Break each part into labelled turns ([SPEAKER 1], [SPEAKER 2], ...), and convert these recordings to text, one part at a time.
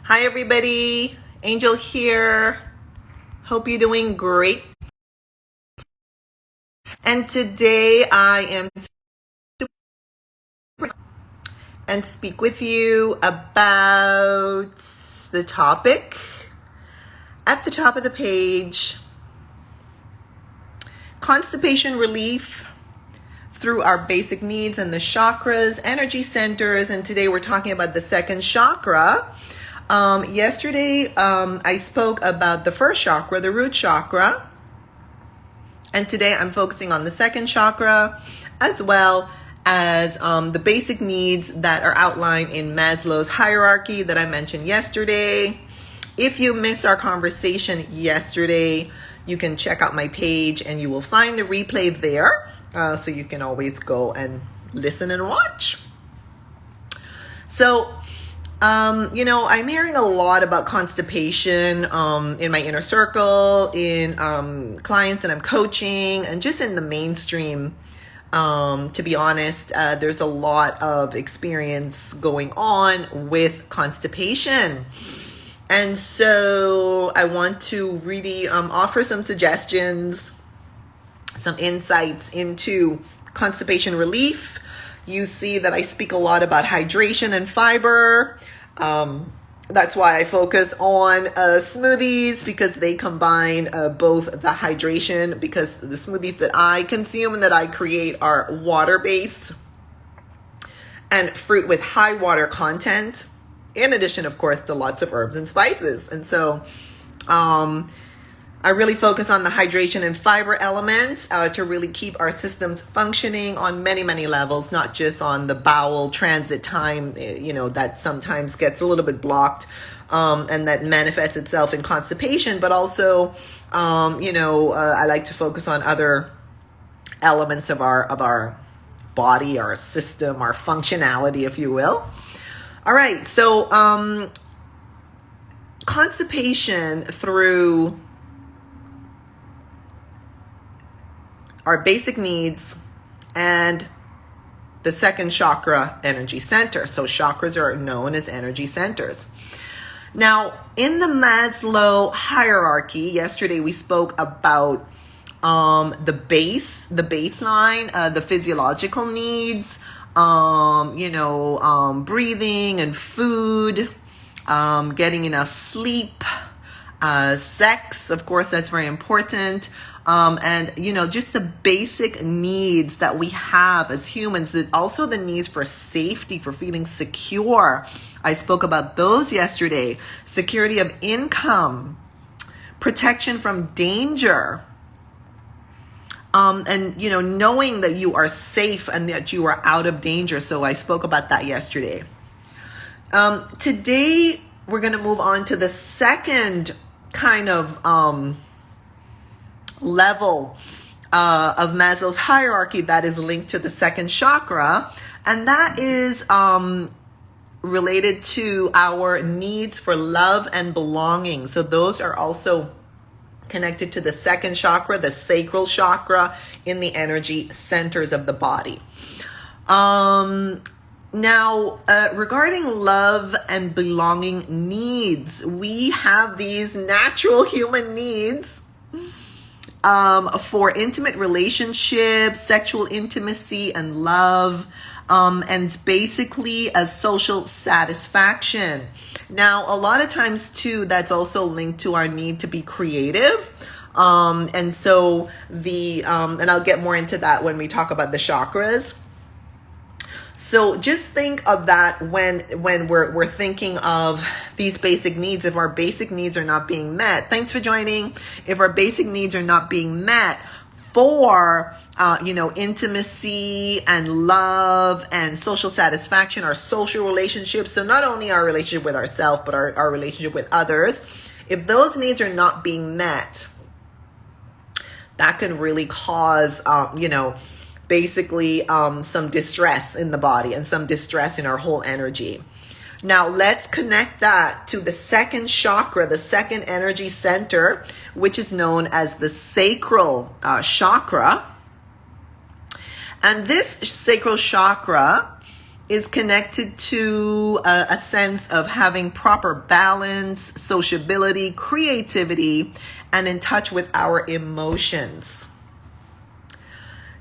[SPEAKER 1] Hi everybody, Angel here. Hope you're doing great. And today I am and speak with you about the topic at the top of the page: constipation relief through our basic needs and the chakras, energy centers. And today we're talking about the second chakra. Yesterday, I spoke about the first chakra, the root chakra. And today I'm focusing on the second chakra, as well as the basic needs that are outlined in Maslow's hierarchy that I mentioned yesterday. If you missed our conversation yesterday, you can check out my page and you will find the replay there. So you can always go and listen and watch. So, I'm hearing a lot about constipation in my inner circle, in clients that I'm coaching, and just in the mainstream. To be honest, there's a lot of experience going on with constipation. And so I want to really offer some suggestions, some insights into constipation relief. You see that I speak a lot about hydration and fiber. That's why I focus on smoothies, because they combine both the hydration, because the smoothies that I consume and that I create are water-based and fruit with high water content, in addition, of course, to lots of herbs and spices. And so I really focus on the hydration and fiber elements to really keep our systems functioning on many, many levels, not just on the bowel transit time, that sometimes gets a little bit blocked and that manifests itself in constipation, but also, I like to focus on other elements of our body, our system, our functionality, if you will. All right, so constipation through our basic needs and the second chakra, energy center. So chakras are known as energy centers. Now, in the Maslow hierarchy, yesterday we spoke about the baseline, the physiological needs, breathing and food, getting enough sleep, sex, of course, that's very important. And just the basic needs that we have as humans, that also the needs for safety, for feeling secure. I spoke about those yesterday. Security of income, protection from danger, and knowing that you are safe and that you are out of danger. So I spoke about that yesterday. Today we're going to move on to the second kind of level of Maslow's hierarchy that is linked to the second chakra, and that is related to our needs for love and belonging. So those are also connected to the second chakra, the sacral chakra, in the energy centers of the body. Now, regarding love and belonging needs, we have these natural human needs for intimate relationships, sexual intimacy and love, and basically a social satisfaction. Now, a lot of times too, that's also linked to our need to be creative. And so and I'll get more into that when we talk about the chakras. So just think of that when we're thinking of these basic needs. If our basic needs are not being met, thanks for joining. If our basic needs are not being met for, intimacy and love and social satisfaction, our social relationships. So not only our relationship with ourselves, but our relationship with others. If those needs are not being met, that can really cause, basically some distress in the body and some distress in our whole energy. Now let's connect that to the second chakra, the second energy center, which is known as the SACRAL Chakra. And this sacral chakra is connected to a sense of having proper balance, sociability, creativity, and in touch with our emotions.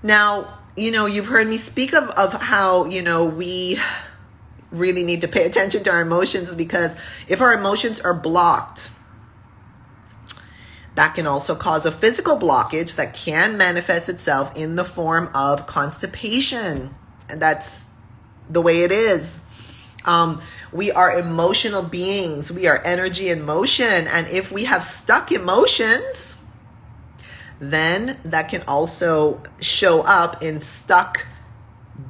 [SPEAKER 1] Now, you've heard me speak of how, we really need to pay attention to our emotions, because if our emotions are blocked, that can also cause a physical blockage that can manifest itself in the form of constipation. And that's the way it is. We are emotional beings. We are energy in motion. And if we have stuck emotions, then that can also show up in stuck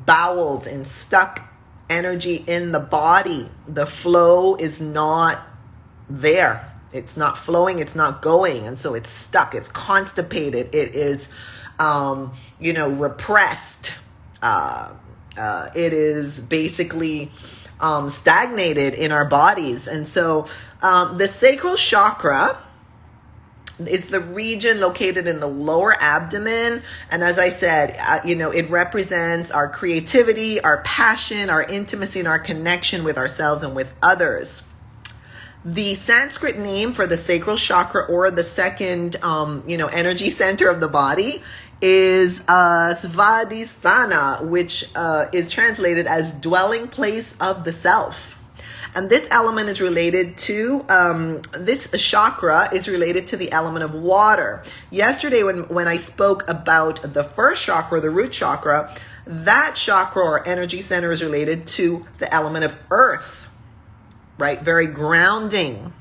[SPEAKER 1] bowels, in stuck energy in the body. The flow is not there. It's not flowing. It's not going. And so it's stuck. It's constipated. It is, repressed. It is basically stagnated in our bodies. And so the sacral chakra is the region located in the lower abdomen. And as I said, it represents our creativity, our passion, our intimacy, and our connection with ourselves and with others. The Sanskrit name for the sacral chakra, or the second, energy center of the body, is Svadhisthana, which is translated as dwelling place of the self. And this element is related to, this chakra is related to the element of water. Yesterday, when I spoke about the first chakra, the root chakra, that chakra or energy center is related to the element of earth, right? Very grounding.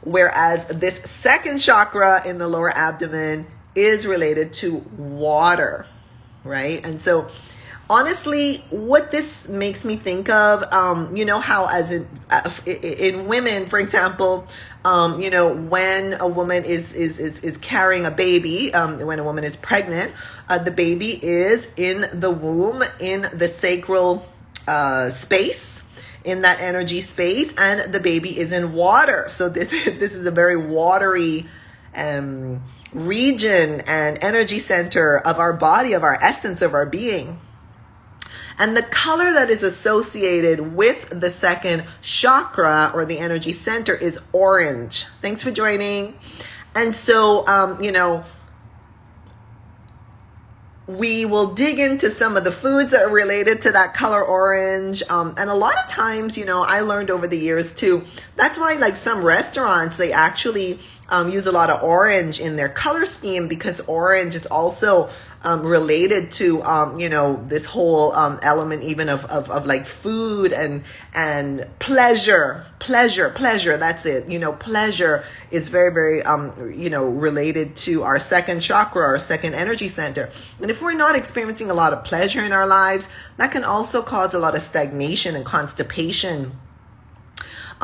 [SPEAKER 1] Whereas this second chakra in the lower abdomen is related to water, right? And so honestly, what this makes me think of, how as in women, for example, when a woman is carrying a baby, when a woman is pregnant, the baby is in the womb, in the sacral space, in that energy space, and the baby is in water. So this is a very watery region and energy center of our body, of our essence, of our being. And the color that is associated with the second chakra or the energy center is orange. Thanks for joining. And so, we will dig into some of the foods that are related to that color orange. And a lot of times, I learned over the years too, that's why like some restaurants, they actually use a lot of orange in their color scheme, because orange is also related to, this whole element even of like food and pleasure. That's it. Pleasure is very, very, related to our second chakra, our second energy center. And if we're not experiencing a lot of pleasure in our lives, that can also cause a lot of stagnation and constipation.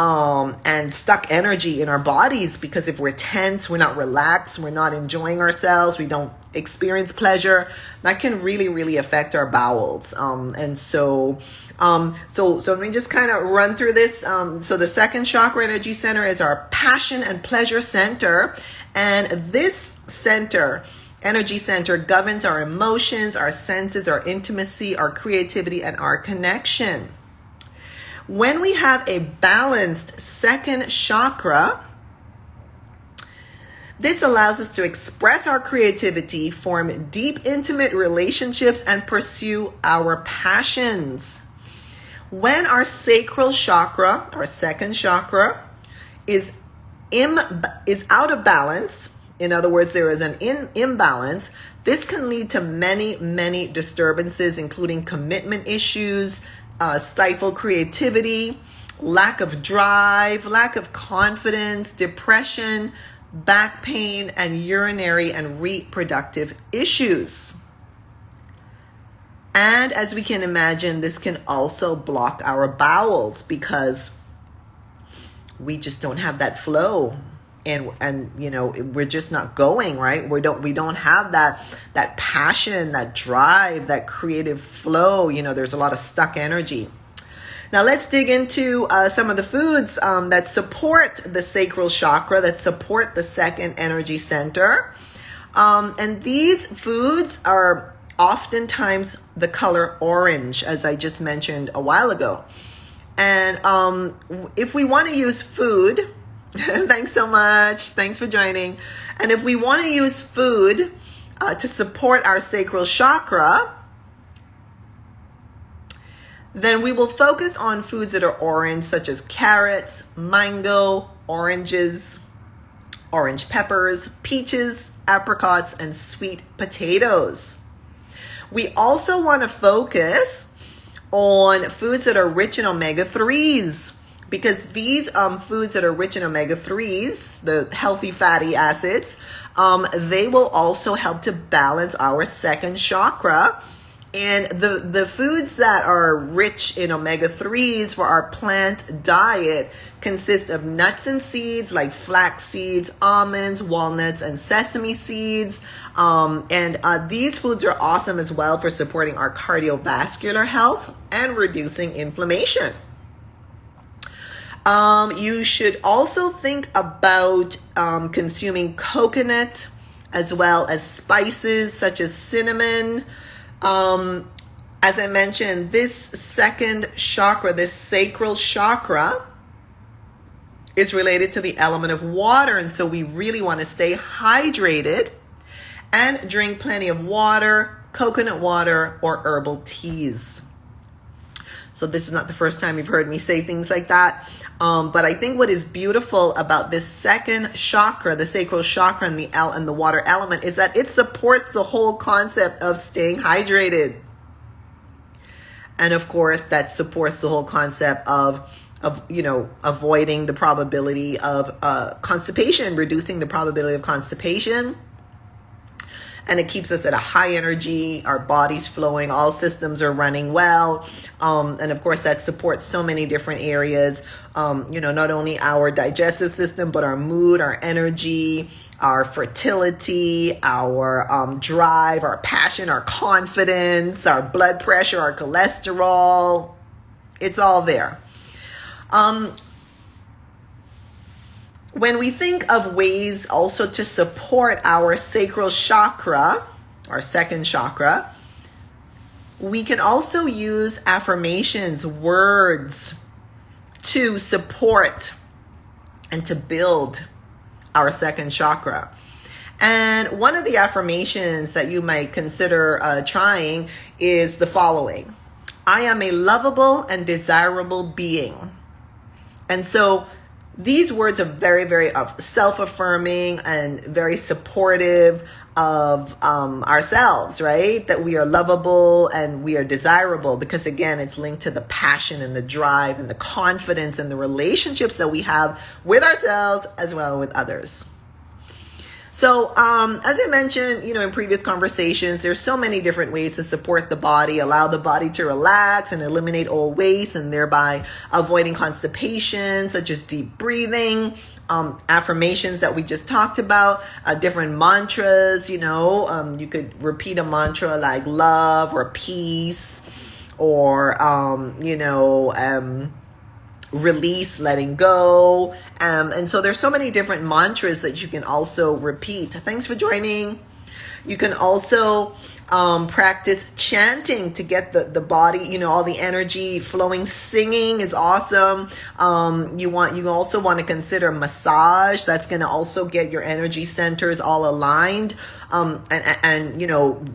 [SPEAKER 1] And stuck energy in our bodies, because if we're tense, we're not relaxed, we're not enjoying ourselves, we don't experience pleasure, that can really, really affect our bowels. And so let me just kind of run through this. So the second chakra energy center is our passion and pleasure center. And this energy center governs our emotions, our senses, our intimacy, our creativity, and our connection. When we have a balanced second chakra, this allows us to express our creativity, form deep, intimate relationships, and pursue our passions. When our sacral chakra, our second chakra, is out of balance, in other words, there is an imbalance, this can lead to many, many disturbances, including commitment issues, stifled creativity, lack of drive, lack of confidence, depression, back pain, and urinary and reproductive issues. And as we can imagine, this can also block our bowels, because we just don't have that flow. And we're just not going, right? We don't have that passion, that drive, that creative flow. There's a lot of stuck energy. Now let's dig into some of the foods that support the sacral chakra, that support the second energy center. And these foods are oftentimes the color orange, as I just mentioned a while ago. And if we want to use food, thanks so much. Thanks for joining. And if we want to use food to support our sacral chakra, then we will focus on foods that are orange, such as carrots, mango, oranges, orange peppers, peaches, apricots, and sweet potatoes. We also want to focus on foods that are rich in omega-3s, because these foods that are rich in omega-3s, the healthy fatty acids, they will also help to balance our second chakra. And the foods that are rich in omega-3s for our plant diet consist of nuts and seeds like flax seeds, almonds, walnuts, and sesame seeds. And these foods are awesome as well for supporting our cardiovascular health and reducing inflammation. You should also think about consuming coconut as well as spices such as cinnamon. As I mentioned, this second chakra, this sacral chakra, is related to the element of water. And so we really want to stay hydrated and drink plenty of water, coconut water, or herbal teas. So this is not the first time you've heard me say things like that. But I think what is beautiful about this second chakra, the sacral chakra and the water element, is that it supports the whole concept of staying hydrated. And of course, that supports the whole concept of avoiding the probability of constipation, reducing the probability of constipation. And it keeps us at a high energy, our body's flowing, all systems are running well. And of course, that supports so many different areas, not only our digestive system, but our mood, our energy, our fertility, our drive, our passion, our confidence, our blood pressure, our cholesterol. It's all there. When we think of ways also to support our sacral chakra, our second chakra, we can also use affirmations, words, to support and to build our second chakra. And one of the affirmations that you might consider trying is the following: I am a lovable and desirable being. And so these words are very, very self-affirming and very supportive of ourselves, right? That we are lovable and we are desirable, because again, it's linked to the passion and the drive and the confidence and the relationships that we have with ourselves as well with others. So as I mentioned, in previous conversations, there's so many different ways to support the body, allow the body to relax and eliminate old waste, and thereby avoiding constipation, such as deep breathing, affirmations that we just talked about, different mantras. You could repeat a mantra like love or peace or, release, letting go. And so there's so many different mantras that you can also repeat. Thanks for joining. You can also practice chanting to get the body, all the energy flowing. Singing is awesome. You also want to consider massage. That's going to also get your energy centers all aligned. And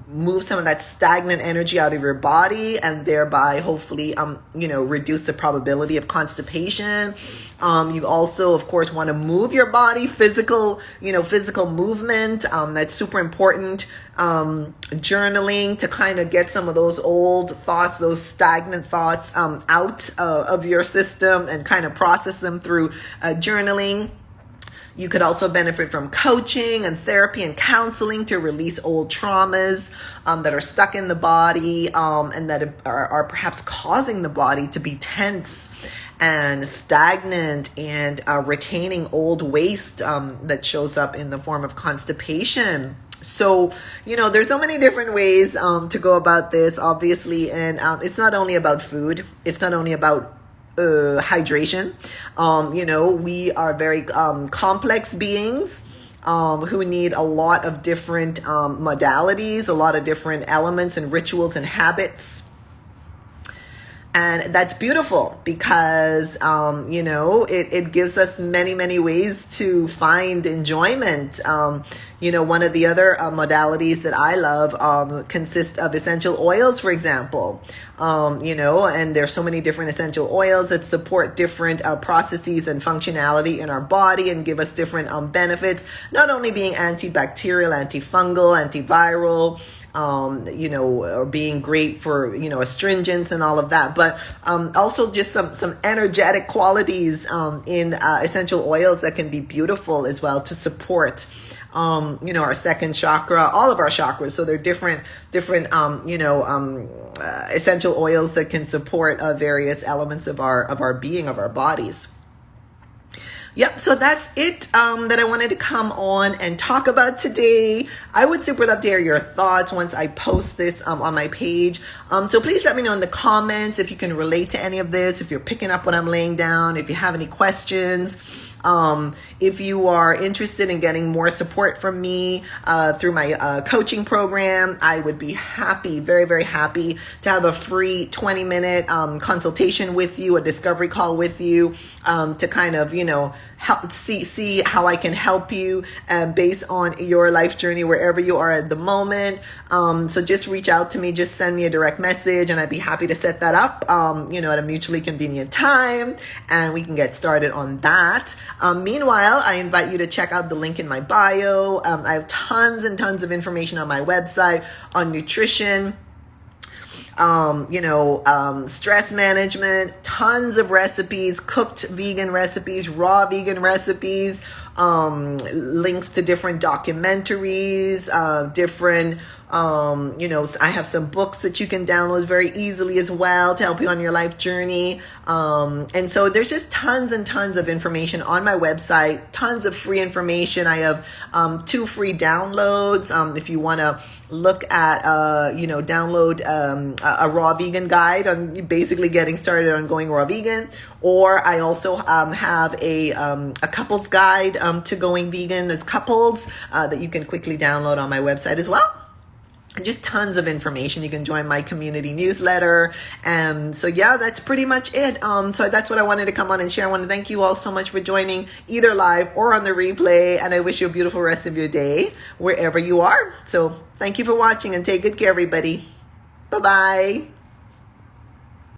[SPEAKER 1] move some of that stagnant energy out of your body, and thereby hopefully, reduce the probability of constipation. You also, of course, want to move your body, physical movement. That's super important. Journaling to kind of get some of those old thoughts, those stagnant thoughts, out of your system and kind of process them through journaling. You could also benefit from coaching and therapy and counseling to release old traumas that are stuck in the body and that are perhaps causing the body to be tense and stagnant and retaining old waste that shows up in the form of constipation. So, there's so many different ways to go about this, obviously. And it's not only about food. It's not only about hydration. We are very complex beings. who need a lot of different modalities, a lot of different elements and rituals and habits. And that's beautiful because, it gives us many, many ways to find enjoyment. One of the other modalities that I love consists of essential oils, for example. And there's so many different essential oils that support different processes and functionality in our body and give us different benefits, not only being antibacterial, antifungal, antiviral, or being great for, astringents and all of that, but also just some energetic qualities in essential oils that can be beautiful as well to support our second chakra, all of our chakras. So they're different essential oils that can support various elements of our being, of our bodies. Yep, so that's it that I wanted to come on and talk about today. I would super love to hear your thoughts once I post this on my page. So please let me know in the comments if you can relate to any of this, if you're picking up what I'm laying down, if you have any questions. If you are interested in getting more support from me through my coaching program, I would be happy, very, very happy to have a free 20-minute consultation with you, a discovery call with you to kind of, help see how I can help you based on your life journey wherever you are at the moment. So just reach out to me, just send me a direct message, and I'd be happy to set that up, at a mutually convenient time, and we can get started on that. Meanwhile, I invite you to check out the link in my bio. I have tons and tons of information on my website on nutrition, stress management, tons of recipes, cooked vegan recipes, raw vegan recipes, links to different documentaries, different I have some books that you can download very easily as well to help you on your life journey. And so there's just tons and tons of information on my website, tons of free information. I have 2 free downloads. If you want to look at, download a raw vegan guide on basically getting started on going raw vegan. Or I also have a couples guide to going vegan as couples that you can quickly download on my website as well. Just tons of information. You can join my community newsletter. So yeah, that's pretty much it. So that's what I wanted to come on and share. I want to thank you all so much for joining either live or on the replay. And I wish you a beautiful rest of your day wherever you are. So thank you for watching and take good care, everybody. Bye-bye.